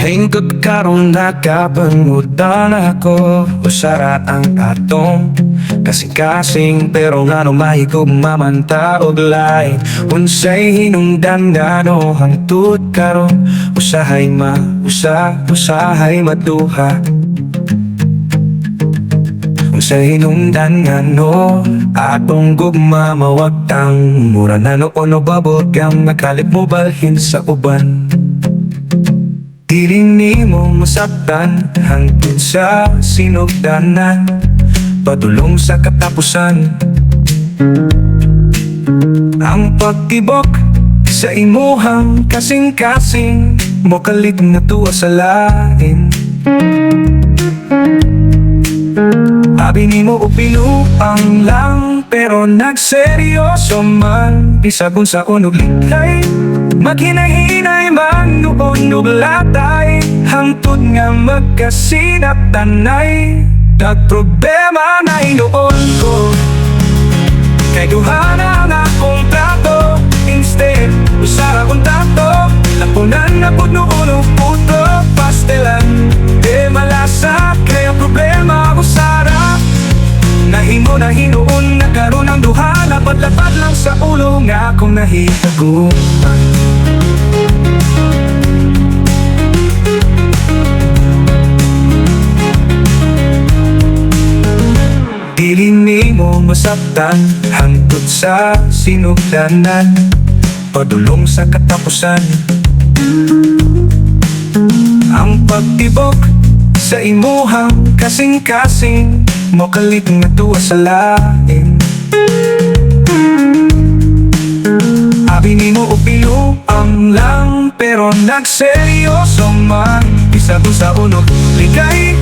Hingkot karon nakabangutan ako usara ang atong kasing-kasing pero ngano mahigugma man ta og lain. Unsay hinungdan ngano hangtod karon usahay usahay maduha. Unsay hinungdan ngano atong gugma mawagtang mura na noon o babot kang nakalip mo balhin sa uban. Dili nimo masaktan hangtod sa sinugdanan, padulong sa katapusan. Ang pagtibok sa imuhang kasing-kasing mokalig na tuwa sa lain. Abi nimo upinuang lang pero nagseryoso man. Bisag unsa unog likay maghinay-hinay man noon ug latay, hangtod nga magkasinat-tanay. Nagproblema na hinuon ko kay duha na ang akong trato. Instead usara kong tato, lapunan na pud noon og puto. Pastelan malasa kaya problema ko sara. Nahimo na hinuon na karon ang duha, lapad-lapad lang sa ulo nga akong nahigugma. Dili nimo masaktan hangtod sa sinugdanan, padulong sa katapusan. Ang pagtibok sa imuhang kasing-kasing mokalig nga tuwa sa lain. Abi nimo upiluang lang pero nagseryoso man. Bisag sa unog likay